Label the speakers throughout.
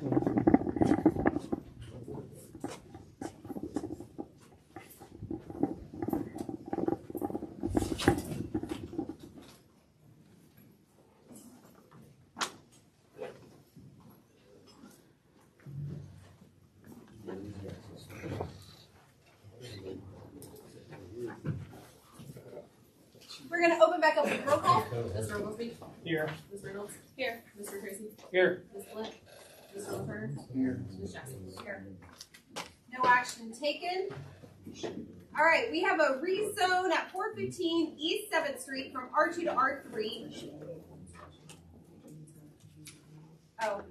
Speaker 1: We're going to open back up with roll call. Mr. Oglesby?
Speaker 2: Here.
Speaker 1: Ms. Reynolds? Here. Mr. Tracy?
Speaker 2: Here.
Speaker 1: Ms. Flint? Mr. Turner? Here. Ms. Jackson? Here. No action taken. All right, we have a rezone at 415 East 7th Street from R2 to R3. Oh,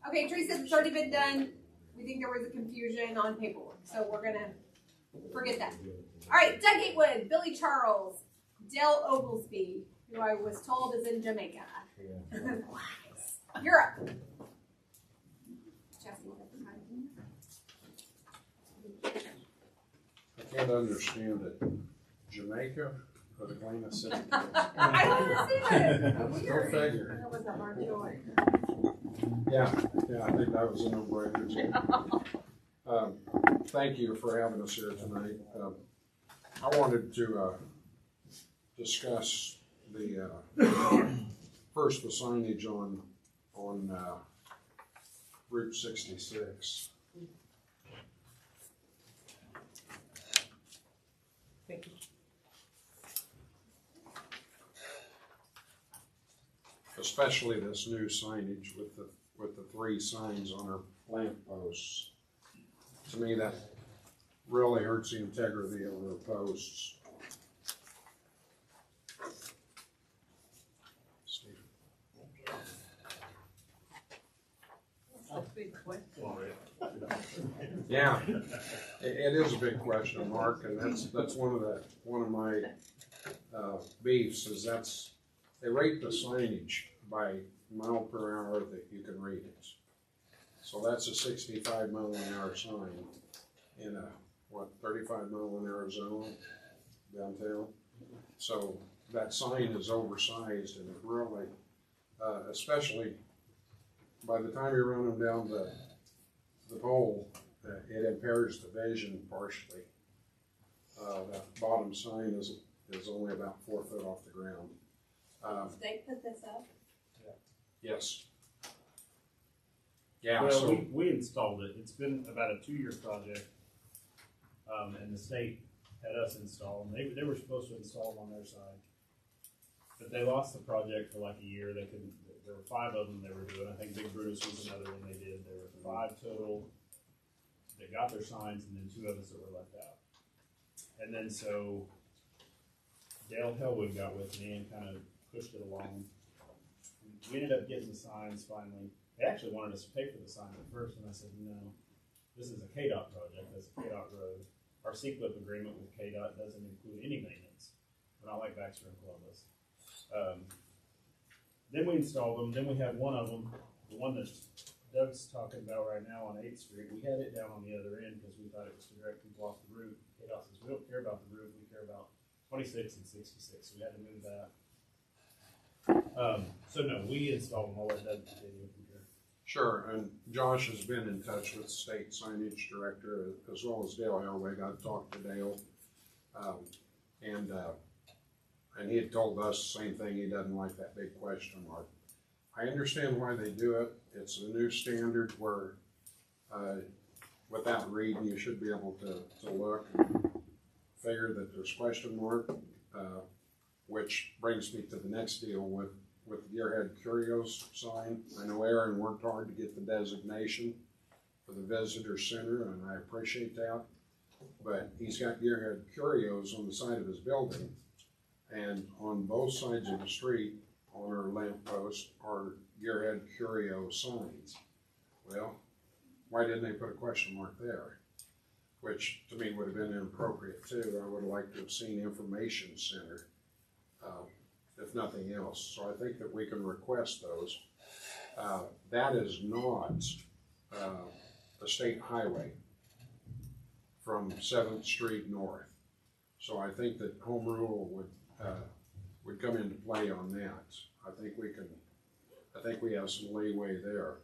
Speaker 1: okay, Tracy says it's already been done. We think there was a confusion on paperwork, so we're going to forget that. All right, Doug Gatewood, Billy Charles, Dale Oglesby, who I was told is in Jamaica. You're up.
Speaker 3: I can't understand it. Jamaica or the Galena City?
Speaker 1: I don't understand it.
Speaker 3: Go figure.
Speaker 1: That was a hard choice.
Speaker 3: Yeah, I think that was a no-brainer too. Thank you for having us here tonight. I wanted to discuss the first the signage on Route 66.
Speaker 2: Thank you.
Speaker 3: Especially this new signage with the 3 signs on our lamp posts. To me, that really hurts the integrity of our posts. Yeah, it is a big question, Mark, and that's one of my beefs is they rate the signage by mile per hour that you can read it. So that's a 65 mile an hour sign in a 35 mile an hour zone downtown. So that sign is oversized, and it really, especially by the time you run them down the pole, it impairs the vision partially. That bottom sign is only about 4 foot off the ground.
Speaker 1: Did they put this up?
Speaker 3: Yes. Yeah.
Speaker 4: Well,
Speaker 3: So
Speaker 4: we installed it. It's been about a 2-year project, and the state had us install them. They were supposed to install them on their side, but they lost the project for like a year. They couldn't. There were 5 of them they were doing. I think Big Brutus was another one they did. There were 5 total that got their signs, and then 2 of us that were left out. And then so Dale Hellwood got with me and kind of pushed it along. We ended up getting the signs finally. They actually wanted us to pay for the sign at first, and I said, no, this is a KDOT project. That's a KDOT road. Our CCLIP agreement with KDOT doesn't include any maintenance. We're not like Baxter and Columbus. Then we installed them. Then we had one of them, the one that Doug's talking about right now on 8th Street. We had it down on the other end because we thought it was to direct people off the route. KDOT says, we don't care about the route. We care about 26 and 66. So we had to move that. So no, we installed them. I'll let Doug continue.
Speaker 3: sure, and Josh has been in touch with the state signage director as well as Dale Hellwig. I've talked to Dale, and he had told us the same thing. He doesn't like that big question mark. I understand why they do it. It's a new standard where without reading you should be able to look and figure that there's question mark, which brings me to the next deal with the Gearhead Curios sign. I know Aaron worked hard to get the designation for the visitor center, and I appreciate that, but he's got Gearhead Curios on the side of his building, and on both sides of the street on our lamp post are Gearhead Curio signs. Well, why didn't they put a question mark there? Which to me would have been inappropriate too. I would have liked to have seen information center, if nothing else. So I think that we can request those. That is not a state highway from 7th Street north. So I think that home rule would come into play on that. I think we have some leeway there.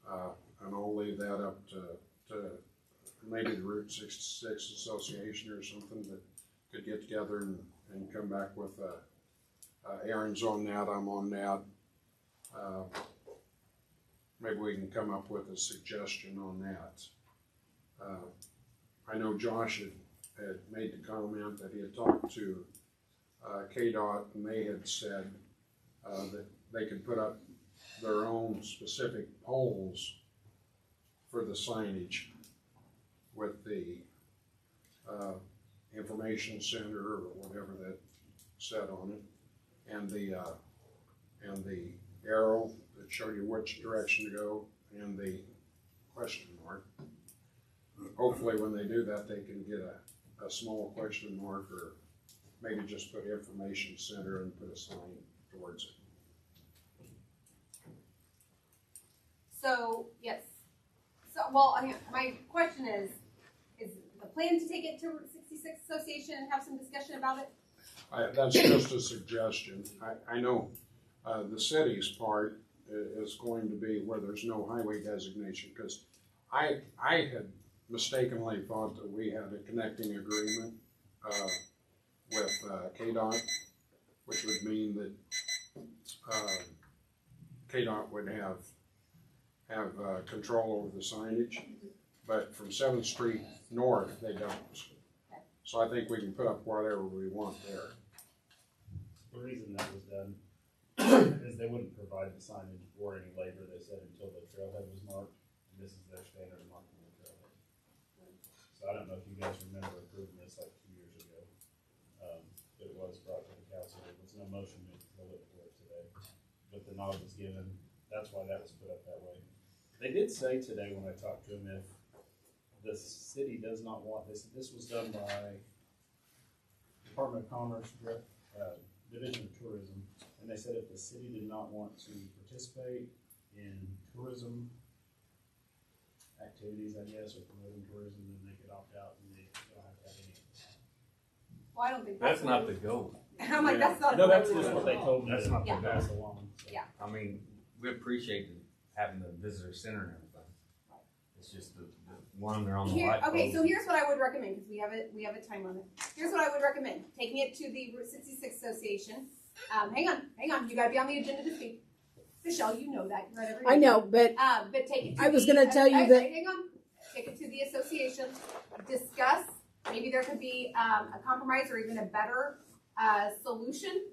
Speaker 3: And I'll leave that up to maybe the Route 66 Association or something that could get together and come back with, Aaron's on that, I'm on that. Maybe we can come up with a suggestion on that. I know Josh had made the comment that he had talked to KDOT, and they had said that they could put up their own specific poles for the signage with the information center or whatever that said on it, and the arrow that showed you which direction to go, and the question mark. Hopefully when they do that, they can get a small question mark, or maybe just put information center and put a sign towards it.
Speaker 1: So, yes. So, well, my question is the plan to take it to Route 66 Association and have some discussion about it?
Speaker 3: That's just a suggestion. I know the city's part is going to be where there's no highway designation, because I had mistakenly thought that we had a connecting agreement with KDOT, which would mean that KDOT would have control over the signage, but from 7th Street North, they don't. So I think we can put up whatever we want there.
Speaker 4: The reason that was done is they wouldn't provide the signage or any labor, they said, until the trailhead was marked. And this is their standard marking the trailhead. So I don't know if you guys remember approving this like 2 years ago. But it was brought to the council. There was no motion to pull it for it today. But the nod was given. That's why that was put up that way. They did say today when I talked to them, if the city does not want this, this was done by Department of Commerce, Division of Tourism, and they said if the city did not want to participate in tourism activities, I guess, or promoting tourism, then they could opt out and they don't have to have any.
Speaker 1: Well, I don't think
Speaker 2: That's not the goal.
Speaker 1: I'm like, that's not.
Speaker 4: No, that's just what they told me.
Speaker 2: That's
Speaker 4: to
Speaker 2: not the
Speaker 4: pass
Speaker 2: goal.
Speaker 4: along. So.
Speaker 1: Yeah.
Speaker 2: I mean, we appreciate having the visitor center and everything. It's just the one they're on the light
Speaker 1: Okay,
Speaker 2: poles.
Speaker 1: so here's what I would recommend, because we have a time limit. Here's what I would recommend: taking it to the Route 66 Association. Hang on, you got to be on the agenda to speak. Michelle, you know that. Right every
Speaker 5: I know, but
Speaker 1: but take it to
Speaker 5: I was gonna tell you that-
Speaker 1: Hang on. Take it to the association. Discuss. Maybe there could be a compromise or even a better solution.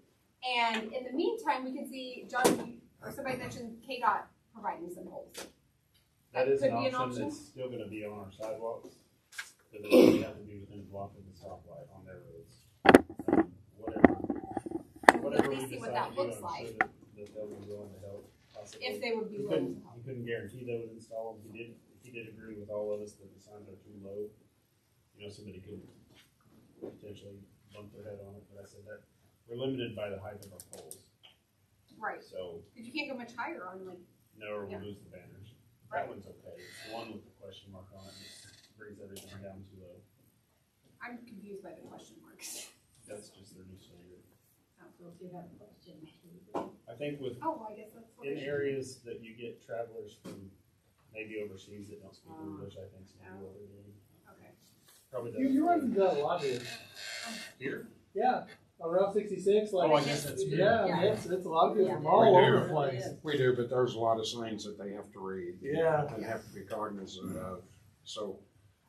Speaker 1: And in the meantime, we can see John or somebody mentioned KDOT providing some holes.
Speaker 4: That is
Speaker 1: could
Speaker 4: an
Speaker 1: be an
Speaker 4: option.
Speaker 1: option.
Speaker 4: It's still going to be on our sidewalks. But they really have to be within a block of the stoplight on their roads. Whatever
Speaker 1: Let me
Speaker 4: we
Speaker 1: see what
Speaker 4: decide
Speaker 1: that
Speaker 4: to do,
Speaker 1: looks
Speaker 4: I'm
Speaker 1: like.
Speaker 4: sure that they'll be willing to help. Possibly.
Speaker 1: If they would be
Speaker 4: He
Speaker 1: willing to help.
Speaker 4: couldn't guarantee they would install them. He did agree with all of us that the signs are too low. You know, somebody could potentially bump their head on it. But I said that we're limited by the height of our poles.
Speaker 1: Right.
Speaker 4: So
Speaker 1: But you can't go much higher on like.
Speaker 4: no, or we
Speaker 1: Yeah.
Speaker 4: lose the banners.
Speaker 1: Right.
Speaker 4: That one's okay. It's the one with the question mark on it that brings everything down too low.
Speaker 1: I'm confused by the question marks.
Speaker 4: That's just their new standard.
Speaker 1: Oh,
Speaker 4: I think with
Speaker 1: well, I guess that's what
Speaker 4: in
Speaker 1: it should be.
Speaker 4: areas that you get travelers from maybe overseas that don't speak English, I think is maybe what they're doing.
Speaker 1: Okay.
Speaker 4: Probably
Speaker 6: You run
Speaker 4: does.
Speaker 6: that a lot here.
Speaker 4: Here?
Speaker 6: Yeah, on Route 66. Like,
Speaker 4: Oh, I guess that's true.
Speaker 6: yeah,
Speaker 1: Yeah.
Speaker 6: It's a lot of people from
Speaker 3: We
Speaker 6: all
Speaker 3: do.
Speaker 6: over the place.
Speaker 3: We do, but there's a lot of signs that they have to read.
Speaker 6: Yeah.
Speaker 3: And have to be cognizant of, so.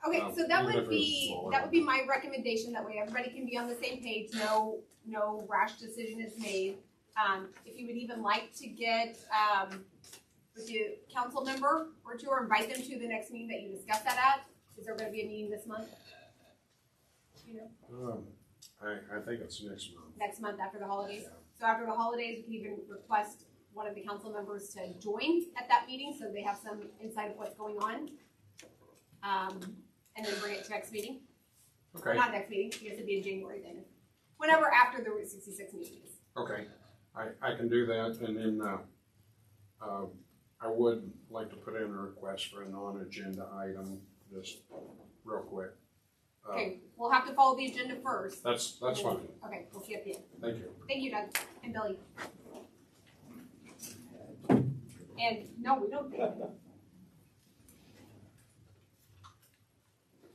Speaker 1: Okay, so that
Speaker 3: Even if
Speaker 1: would
Speaker 3: it's
Speaker 1: be
Speaker 3: smaller.
Speaker 1: my recommendation. That way, everybody can be on the same page. No rash decision is made. If you would even like to get would you council member or two, or invite them to the next meeting that you discuss that at? Is there going to be a meeting this month? You know,
Speaker 3: I think it's next month.
Speaker 1: next month after the holidays.
Speaker 3: Yeah.
Speaker 1: So after the holidays, we can even request one of the council members to join at that meeting, so they have some insight of what's going on. And then bring it to next meeting. Or
Speaker 3: Okay,
Speaker 1: not next meeting, I guess it'd be in January then. Whenever after the Route 66 meeting is.
Speaker 3: okay. I can do that, and then, I would like to put in a request for a non-agenda item, just real quick.
Speaker 1: Okay, we'll have to follow the agenda first.
Speaker 3: That's fine,
Speaker 1: Okay, we'll see at the end.
Speaker 3: thank you.
Speaker 1: Thank you, Doug and Billy. And no, we don't thank you.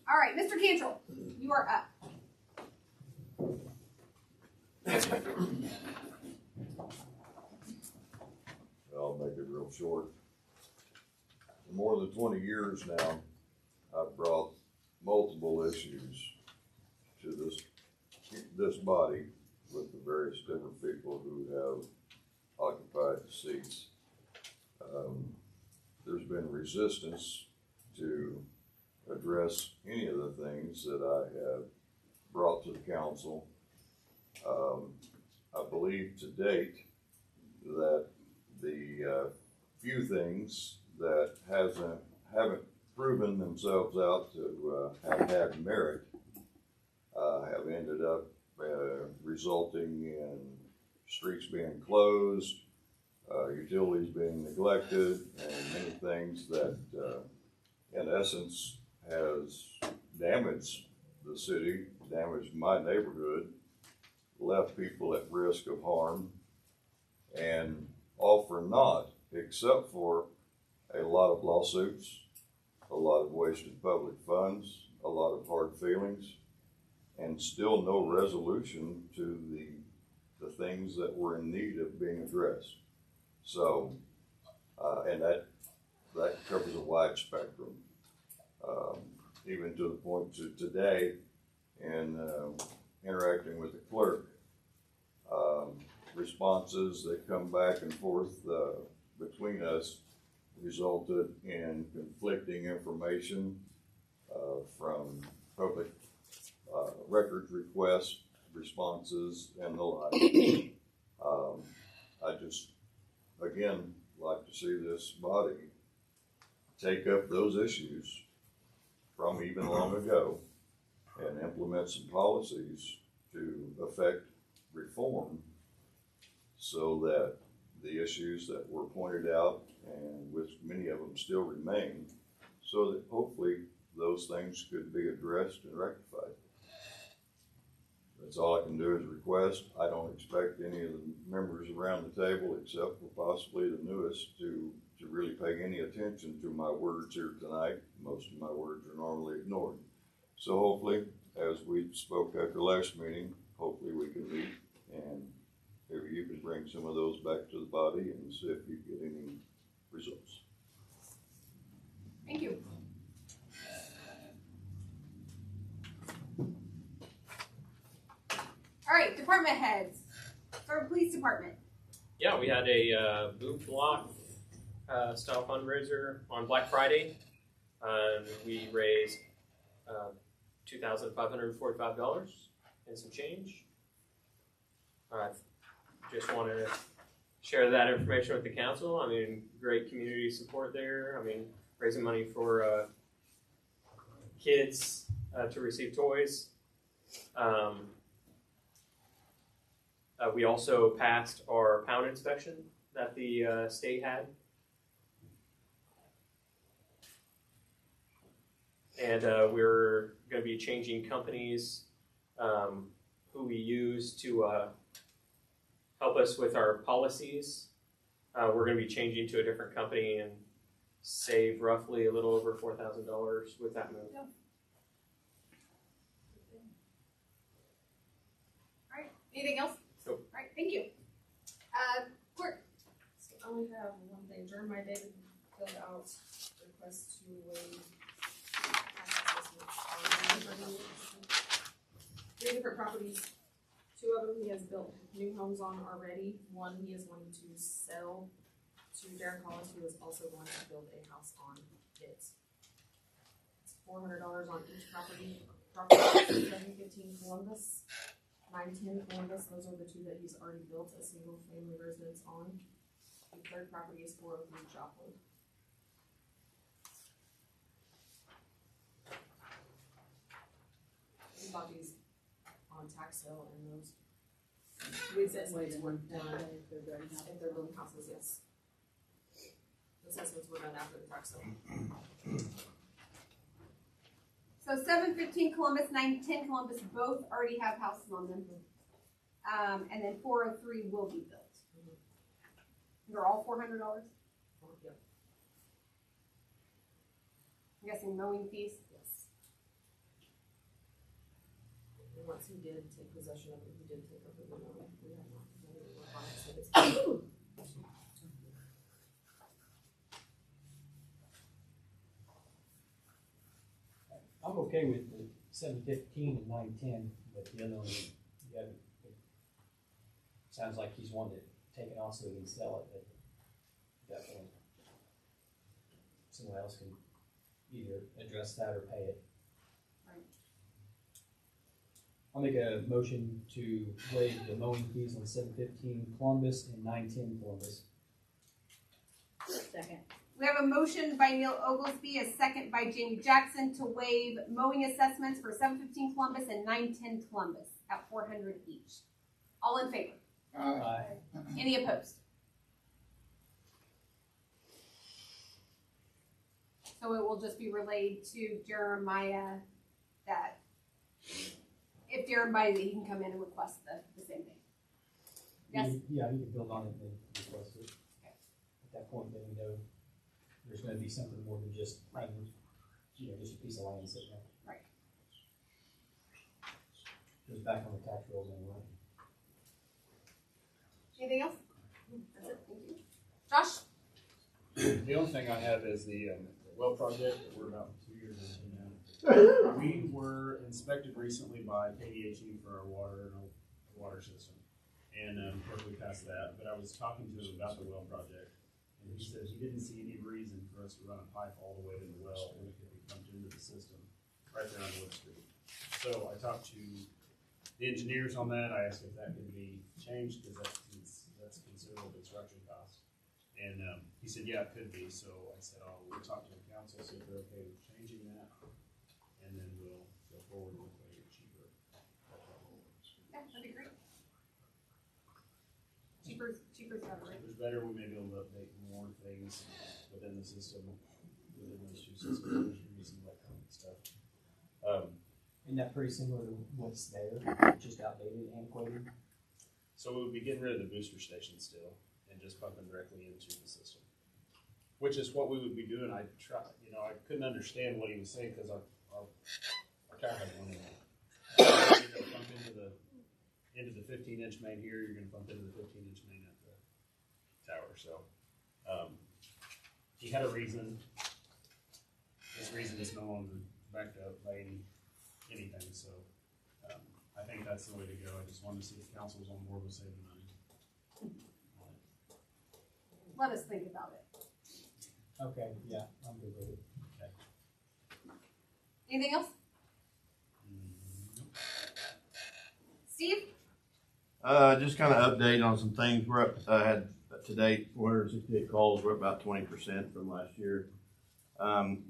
Speaker 1: All right, Mr. Cantrell, you are up.
Speaker 5: I'll make it real short. For more than 20 years now, I've brought multiple issues to this body with the various different people who have occupied the seats. There's been resistance to address any of the things that I have brought to the council. I believe to date that the few things that haven't proven themselves out to have had merit have ended up resulting in streets being closed, utilities being neglected, and many things that in essence has damaged the city, damaged my neighborhood, left people at risk of harm, and all for naught, except for a lot of lawsuits, a lot of wasted public funds, a lot of hard feelings, and still no resolution to the things that were in need of being addressed. So, and that covers a wide spectrum, even to the point to today in interacting with the clerk, responses that come back and forth between us resulted in conflicting information from public records requests, responses, and the like. I just, again, like to see this body take up those issues from even long ago and implement some policies to affect reform so that the issues that were pointed out, and which many of them still remain, so that hopefully those things could be addressed and rectified. That's all I can do is request. I don't expect any of the members around the table, except for possibly the newest, to really pay any attention to my words here tonight. Most of my words are normally ignored. So hopefully, as we spoke at the last meeting, hopefully we can meet and maybe you can bring some of those back to the body and see if you get any results.
Speaker 1: Thank you. All right, department heads. Start with police department.
Speaker 7: Yeah, we had a boot block style fundraiser on Black Friday. We raised $2,545 and some change. Just want to share that information with the council. I mean, great community support there. I mean, raising money for kids to receive toys. We also passed our pound inspection that the state had. And we're going to be changing companies who we use to help us with our policies. We're going to be changing to a different company and save roughly a little over $4,000 with that move.
Speaker 1: Yeah. All right, anything else?
Speaker 7: Nope.
Speaker 1: All right, thank you. Clerk.
Speaker 8: So I only have one thing. During my day, filled out request to waive tax assessments on 3 different properties. 2 of them he has built new homes on already. 1 he is wanting to sell to Darren Collins, who is also going to build a house on it. It's $400 on each property. Property 715 Columbus, 910 Columbus. Those are the 2 that he's already built a single family residence on. The 3rd property is 403 Joplin. We bought these on tax sale, and those assessments were done if they're building houses, yes. The assessments were done after the tax sale.
Speaker 1: So 715 Columbus, 910 Columbus both already have houses on them. And then 403 will be built. They're all $400?
Speaker 8: Yep.
Speaker 1: I'm guessing mowing fees?
Speaker 8: Yes. once he did take possession of it, he did take over the loan. We have not done any work on it, so it's.
Speaker 9: I'm okay with the 715 and 910, but the other one, yeah, it sounds like he's wanting to take it off so he can sell it, but definitely someone else can either address that or pay it.
Speaker 1: Right.
Speaker 9: I'll make a motion to waive the mowing fees on 715 Columbus and 910 Columbus.
Speaker 10: Second.
Speaker 1: We have a motion by Neil Oglesby, a second by Jamie Jackson to waive mowing assessments for 715 Columbus and 910 Columbus at $400 each. All in favor?
Speaker 9: Aye.
Speaker 1: Any opposed? So it will just be relayed to Jeremiah that if Jeremiah, he can come in and request the same thing. Yes?
Speaker 9: Yeah, you can build on it and request it. At that point, then we know there's gonna be something more than just, just a piece of land sitting there.
Speaker 1: Right.
Speaker 9: Goes back on the tax rolls anyway.
Speaker 1: Anything else? That's it, thank you. Josh?
Speaker 4: The only thing I have is the well project that we're about 2 years into now. We were inspected recently by KDHE for our water system, and of course we passed that. But I was talking to him about the well project, and he said he didn't see any reason for us to run a pipe all the way to the well when it could be pumped into the system right there on Wood Street. So I talked to the engineers on that. I asked if that could be changed because that's considerable construction cost. And he said, yeah, it could be. So I said, oh, we'll talk to the council, see if they're okay with changing that. And then we'll go forward with a cheaper.
Speaker 1: Yeah, that'd be great. Cheaper's better, right?
Speaker 4: Cheaper's better. We may be able to update more things within the system, within those two systems, using electronic stuff.
Speaker 9: Isn't that pretty similar to what's there, just outdated, antiquated?
Speaker 4: So we would be getting rid of the booster station still and just pumping directly into the system, which is what we would be doing. I couldn't understand what he was saying because our tower had one in there. You're going to pump into the 15-inch main here. You're going to pump into the 15-inch main at the tower. So he had a reason. This reason is no longer backed up by anything. So I think that's the way to go. I just wanted to see if council's on board with saving money.
Speaker 1: Let us think about it.
Speaker 9: Okay, yeah, I'm good with it.
Speaker 1: Anything else? Steve?
Speaker 5: Just kind of update on some things. We're up, had to date 468 calls. We're up about 20% from last year.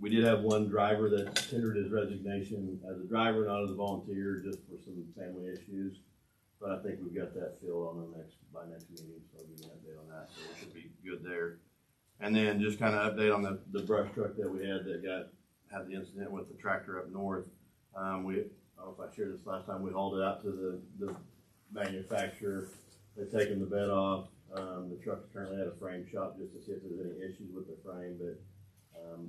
Speaker 5: We did have one driver that tendered his resignation as a driver, not as a volunteer, just for some family issues. But I think we've got that filled on by next meeting, so I'll give you an update on that. So we should be good there. And then just kind of update on the brush truck that we had that had the incident with the tractor up north. I don't know if I shared this last time. We hauled it out to the manufacturer. They've taken the bed off. The truck's currently at a frame shop just to see if there's any issues with the frame, but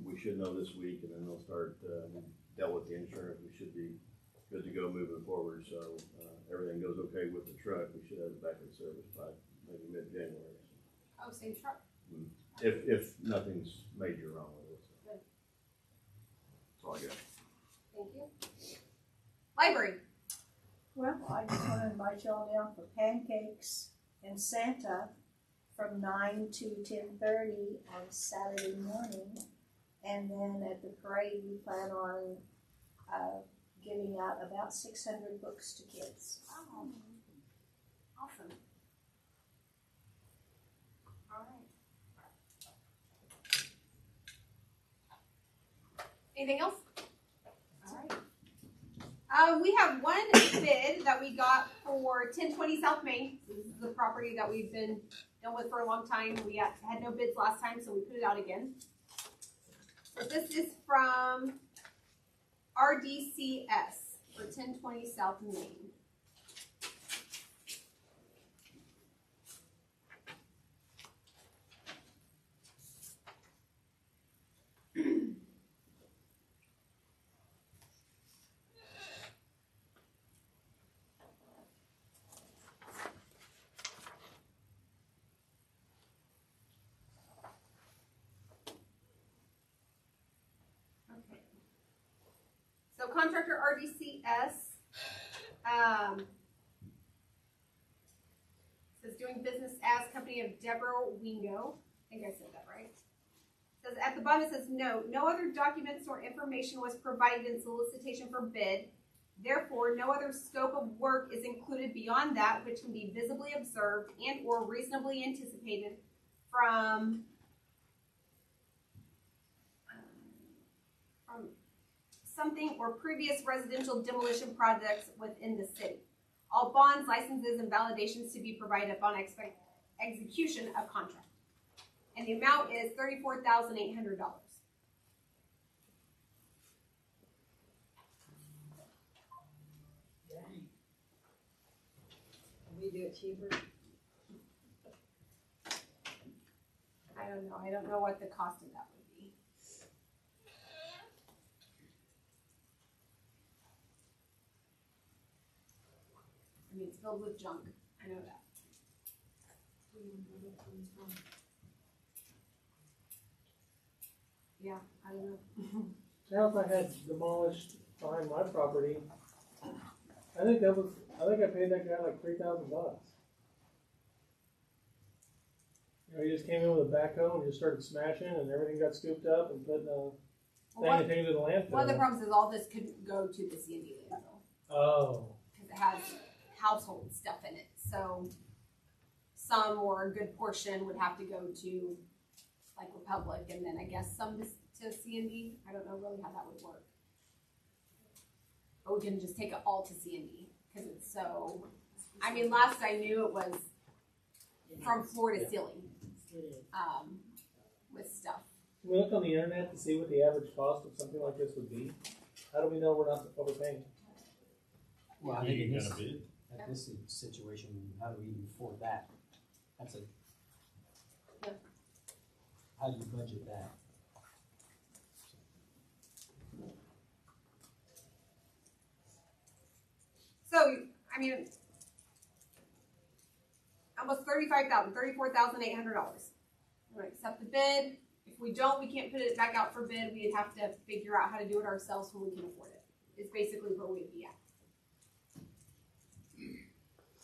Speaker 5: we should know this week, and then they'll start dealt with the insurance. We should be good to go moving forward. So everything goes okay with the truck. We should have it back in service by maybe mid-January.
Speaker 1: Oh, same truck.
Speaker 5: If nothing's major wrong with it. So.
Speaker 1: Good.
Speaker 5: That's all I got.
Speaker 1: Thank you. Library.
Speaker 10: Well, I just want to invite y'all down for pancakes and Santa from 9 to 10:30 on Saturday morning. And then at the parade, we plan on giving out about 600 books to kids.
Speaker 1: Oh, awesome. All right. Anything else? All right. We have one bid that we got for 1020 South Main. This is the property that we've been dealing with for a long time. We had no bids last time, so we put it out again. So this is from RDCS for 1020 South Main. contractor RDCS, says doing business as company of Deborah Wingo. I think I said that right. Says at the bottom it says no other documents or information was provided in solicitation for bid. Therefore, no other scope of work is included beyond that which can be visibly observed and or reasonably anticipated from something or previous residential demolition projects within the city. All bonds, licenses, and validations to be provided upon execution of contract. And the amount is $34,800.
Speaker 11: Can we do it cheaper?
Speaker 1: I don't know. I don't know what the cost of that would be. I mean, it's filled with junk. I know that. Yeah, I don't know.
Speaker 6: Now if I had demolished behind my property, I think I paid that guy like $3,000. You know, he just came in with a backhoe and just started smashing, and everything got scooped up and put in a thing and taken to the landfill.
Speaker 1: One of the problems is all this could go to the C&D landfill
Speaker 6: Oh.
Speaker 1: because it has household stuff in it. So some or a good portion would have to go to like Republic, and then I guess some to C&D. I don't know really how that would work. But we can just take it all to C&D because it's so. I mean, last I knew it was from floor to ceiling with stuff.
Speaker 6: Can we look on the internet to see what the average cost of something like this would be? How do we know we're not overpaying?
Speaker 9: Well, I
Speaker 4: You
Speaker 9: think
Speaker 4: ain't
Speaker 9: in this,
Speaker 4: gonna bid.
Speaker 9: at this situation, how do we even afford that? That's a.
Speaker 1: Yeah.
Speaker 9: How do you budget that?
Speaker 1: So, I mean, almost $34,800. We're gonna accept the bid. If we don't, we can't put it back out for bid. We'd have to figure out how to do it ourselves when we can afford it. Is basically where we'd be at.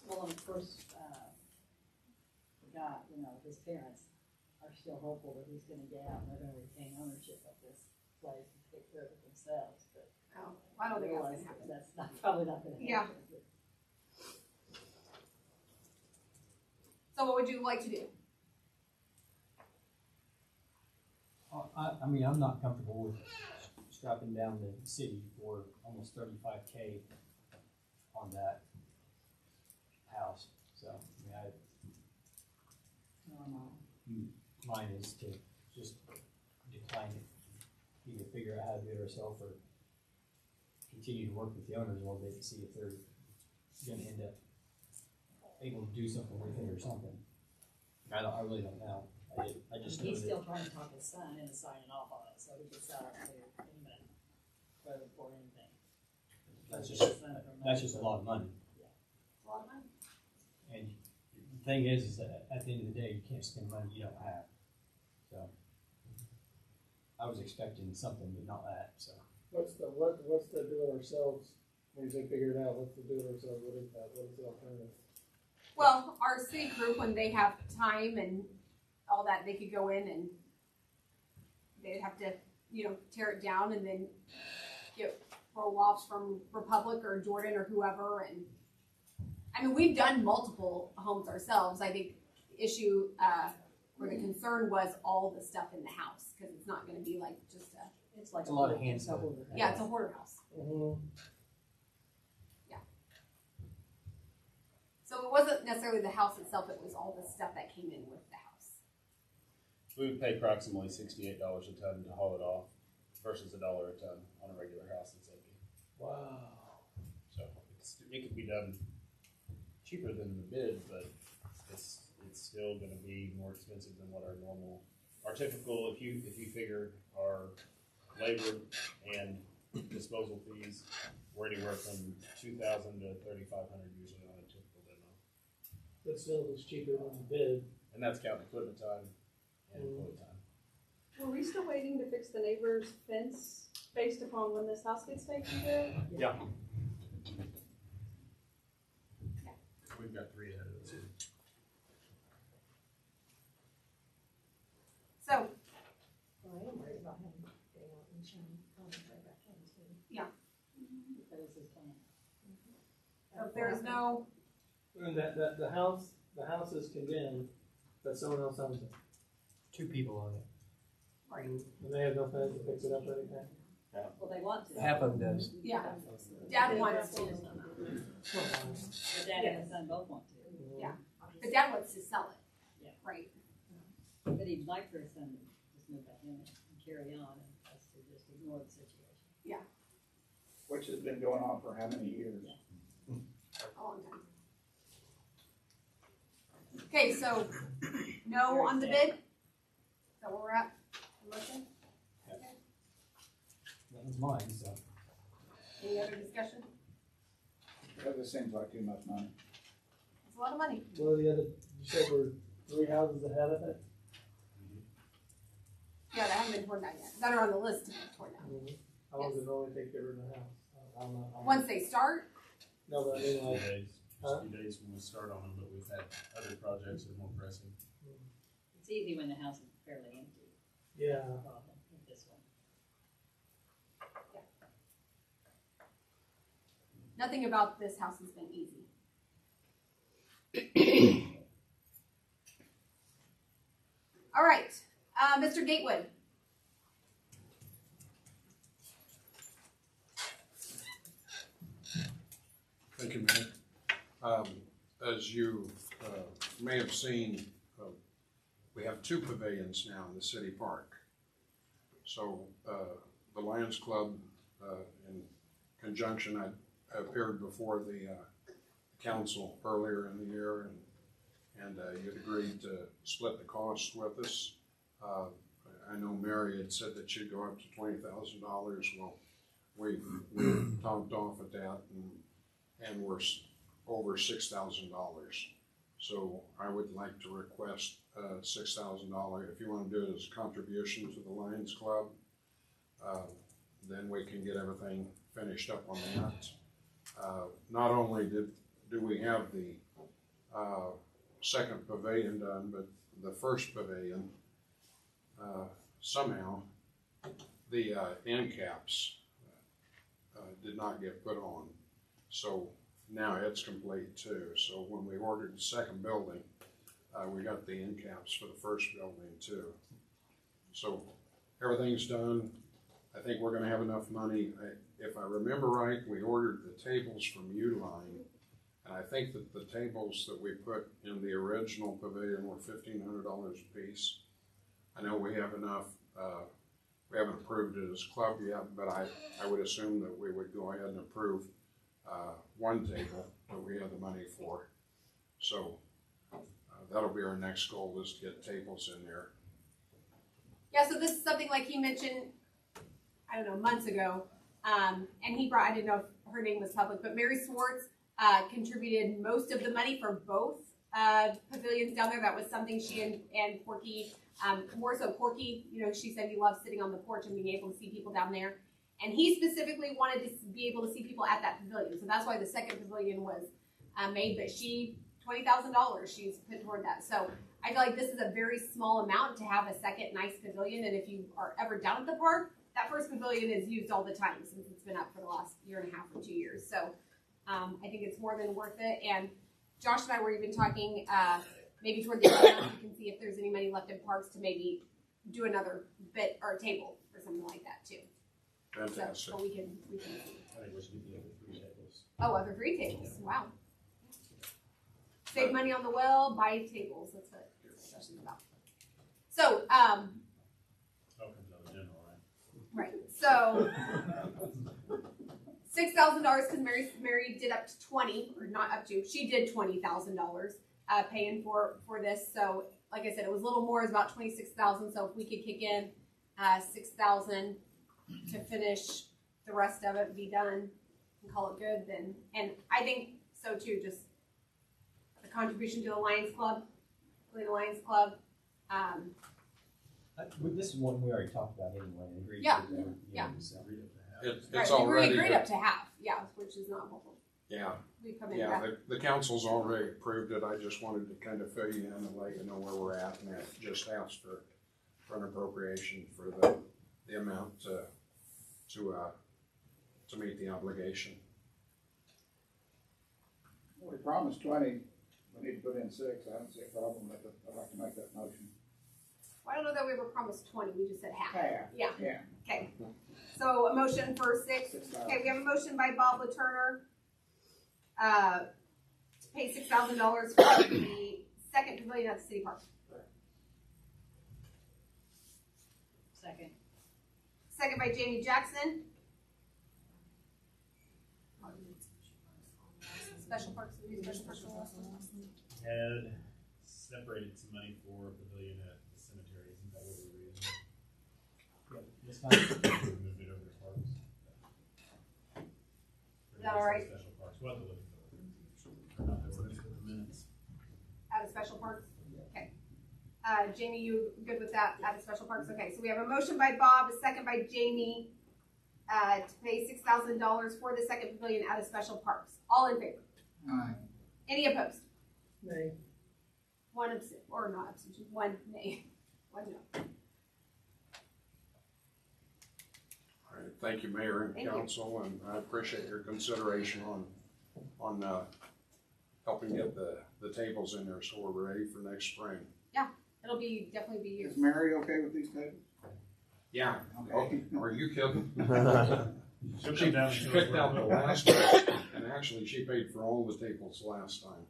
Speaker 11: Well, of course, the guy, his parents are still hopeful that he's gonna get out and they're gonna retain ownership of this place and take care of it themselves, but.
Speaker 1: Oh, I don't think that's
Speaker 11: realize
Speaker 1: gonna happen.
Speaker 11: That's not, probably not gonna happen.
Speaker 1: Yeah. So what would you like to do?
Speaker 9: I mean, I'm not comfortable with strapping down the city for almost $35K on that house. So, I mean, mine is to just decline it. Either figure out how to do it ourselves or continue to work with the owners a little bit and see if they're gonna end up able to do something with it or something. I really don't know. I just know
Speaker 11: He's
Speaker 9: that.
Speaker 11: still trying to talk his son into signing off on it, so he gets out there anyway, rather for anything.
Speaker 9: That's just a lot of money.
Speaker 1: A lot of money.
Speaker 9: And the thing is that at the end of the day, you can't spend money you don't have. So I was expecting something, but not that. So
Speaker 6: What's the do it ourselves? When you say figure it out, what's the do it ourselves? What is that? What is the alternative?
Speaker 1: Well, our city crew, when they have time and all that, they could go in and they'd have to, tear it down and then get roll-offs from Republic or Jordan or whoever. And I mean, we've done multiple homes ourselves. I think the issue or the concern was all the stuff in the house because it's not going to be like just a.
Speaker 11: It's like
Speaker 9: it's a lot of hand stuff.
Speaker 1: Yeah, it's a hoarder house.
Speaker 6: Mm-hmm.
Speaker 1: So it wasn't necessarily the house itself, it was all the stuff that came in with the house.
Speaker 4: We would pay approximately $68 a ton to haul it off versus $1 a ton on a regular house that's empty.
Speaker 6: Wow.
Speaker 4: So it could be done cheaper than the bid, but it's still gonna be more expensive than what our typical, if you figure our labor and disposal fees were anywhere from $2,000 to $3,500 usually on a typical demo.
Speaker 6: But still, it was cheaper than the bid.
Speaker 4: And that's counting equipment time and employee time.
Speaker 8: Were we still waiting to fix the neighbor's fence based upon when this house gets taken care of?
Speaker 7: Yeah.
Speaker 4: We've got 3 ahead of us.
Speaker 1: So,
Speaker 11: Well, I am worried about him getting out and showing contract back in too.
Speaker 1: Yeah.
Speaker 11: That is his plan.
Speaker 1: so if there's no,
Speaker 6: And the house is condemned, but someone else owns it.
Speaker 9: 2 people on it.
Speaker 1: right,
Speaker 6: And they have no plans to fix it up or anything.
Speaker 11: Well, they want to.
Speaker 9: Half of them does.
Speaker 1: yeah, Dad wants to,
Speaker 11: The dad and the son both want to.
Speaker 1: Yeah. but Dad wants to sell it.
Speaker 11: Yeah.
Speaker 1: Right,
Speaker 11: But he'd like for his son to just move back in and carry on and us to just ignore the situation.
Speaker 12: Which has been going on for how many years?
Speaker 1: a long time. Okay, so, no on the bid? Is that where we're at? Motion?
Speaker 9: That was mine, so.
Speaker 1: Any other discussion?
Speaker 12: Because it seems like too much money.
Speaker 1: It's a lot of money.
Speaker 6: What are the other, you said we're 3 houses ahead of it?
Speaker 1: Yeah, that haven't been torn down yet, that are on the list to be torn down.
Speaker 6: How long does it normally take to get rid of the house? I don't know.
Speaker 1: Once they start,
Speaker 6: No, but I mean,
Speaker 4: Few
Speaker 6: like,
Speaker 4: days,
Speaker 6: Huh?
Speaker 4: just a few days when we start on them, but we've had other projects that are more pressing.
Speaker 11: It's easy when the house is fairly empty,
Speaker 6: yeah.
Speaker 11: problem with this one.
Speaker 1: nothing about this house has been easy. All right, Mr. Gatewood.
Speaker 3: Thank you, Mayor. As you may have seen, we have 2 pavilions now in the city park. So the Lions Club, in conjunction, I appeared before the council earlier in the year, and you'd agreed to split the cost with us. I know Mary had said that she'd go up to $20,000. Well, we've topped off at that, and we're over $6,000. So I would like to request $6,000. If you want to do it as a contribution to the Lions Club, then we can get everything finished up on that. Not only do we have the second pavilion done, but the first pavilion, somehow the end caps did not get put on. So now it's complete too. So when we ordered the second building, we got the end caps for the first building too. So everything's done. I think we're gonna have enough money. If I remember right, we ordered the tables from Uline, and I think that the tables that we put in the original pavilion were $1,500 a piece. I know we have enough. We haven't approved it as a club yet, but I would assume that we would go ahead and approve one table that we have the money for. So that'll be our next goal, is to get tables in there.
Speaker 1: Yeah, so this is something like he mentioned, I don't know, months ago. And he brought, I didn't know if her name was public, but Mary Swartz contributed most of the money for both pavilions down there. That was something she and Porky, more so Porky, you know, she said he loves sitting on the porch and being able to see people down there. And he specifically wanted to be able to see people at that pavilion. So that's why the second pavilion was made, but she, $20,000 she's put toward that. So I feel like this is a very small amount to have a second nice pavilion. And if you are ever down at the park, that first pavilion is used all the time since it's been up for the last 1.5 or 2 years. So I think it's more than worth it. And Josh and I were even talking maybe toward the end, we can see if there's any money left in parks to maybe do another bit or a table or something like that too.
Speaker 3: Fantastic.
Speaker 1: So we can see.
Speaker 4: I think we should get the other 3 tables.
Speaker 1: Oh, other 3 tables. Wow. Save money on the well, buy tables. That's what this discussion's about. So,
Speaker 4: Oh, comes out of general, right?
Speaker 1: right. So, $6,000 because Mary did up to 20, or not up to. She did $20,000 paying for this. So, like I said, it was a little more. It was about $26,000. So if we could kick in $6,000 to finish the rest of it, be done, and call it good, then. And I think so too. Just the contribution to the Lions Club, Galena Lions Club.
Speaker 9: This is one we already talked about anyway. And agreed
Speaker 1: Yeah.
Speaker 9: to that,
Speaker 1: Yeah.
Speaker 9: So.
Speaker 3: It's
Speaker 1: Right,
Speaker 3: already.
Speaker 1: we agreed up to half, yeah, which is not what
Speaker 3: Yeah,
Speaker 1: we come in
Speaker 3: yeah,
Speaker 1: at.
Speaker 3: the council's already approved it, I just wanted to kind of fill you in and let you know where we're at, and it just asks for an appropriation for the amount to meet the obligation.
Speaker 12: We promised 20, we need to put in 6, I don't see a problem with it, I'd like to make that motion.
Speaker 1: Well, I don't know that we ever promised 20, we just said half.
Speaker 12: Half.
Speaker 1: Yeah.
Speaker 12: Yeah.
Speaker 1: Okay, so a motion for 6.
Speaker 12: 6,000.
Speaker 1: Okay, we have a motion by Bob LaTurner, to pay $6,000 for the second pavilion at the city park.
Speaker 11: Second.
Speaker 1: Second by Jamie Jackson. Special parks, we do special parks.
Speaker 4: Had separated some money for a pavilion at the cemetery, isn't that what we were using?
Speaker 9: Yeah, this time.
Speaker 4: We moved it over to parks.
Speaker 1: Is that all right?
Speaker 4: Special parks, we'll have to look at the, not the ordinance, but the minutes.
Speaker 1: Out of special parks? Okay. Jamie, you good with that, out of special parks? Okay, so we have a motion by Bob, a second by Jamie, to pay $6,000 for the second pavilion out of special parks. All in favor?
Speaker 12: Aye.
Speaker 1: Any opposed?
Speaker 6: Nay.
Speaker 1: One absent, or not abstention, one nay, one no.
Speaker 3: All right, thank you, Mayor and
Speaker 1: Thank you.
Speaker 3: Council, and I appreciate your consideration on helping get the tables in there so we're ready for next spring.
Speaker 1: It'll definitely be you.
Speaker 12: Is Mary okay with these tables?
Speaker 3: Yeah.
Speaker 12: Okay.
Speaker 3: Are you kidding?
Speaker 4: She'll
Speaker 3: She
Speaker 4: come down and
Speaker 3: picked out the last one, and actually she paid for all the tables last time.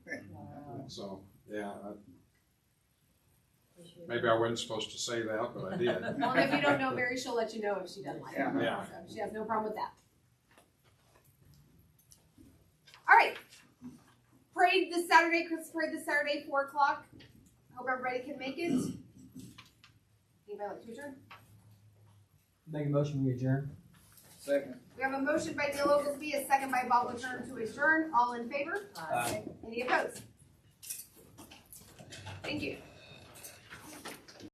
Speaker 3: So, yeah, maybe I wasn't supposed to say that, but I did.
Speaker 1: Well, if you don't know Mary, she'll let you know if she doesn't like it.
Speaker 3: Yeah.
Speaker 1: So she has no problem with that. All right. Parade this Saturday, Christmas parade this Saturday, 4 o'clock. Hope everybody can make it. Anybody like to adjourn?
Speaker 9: Make a motion, we adjourn.
Speaker 12: Second.
Speaker 1: We have a motion by Dale Oglesby, a second by Bob LaTurner to adjourn. All in favor?
Speaker 9: Aye.
Speaker 1: Any opposed? Thank you.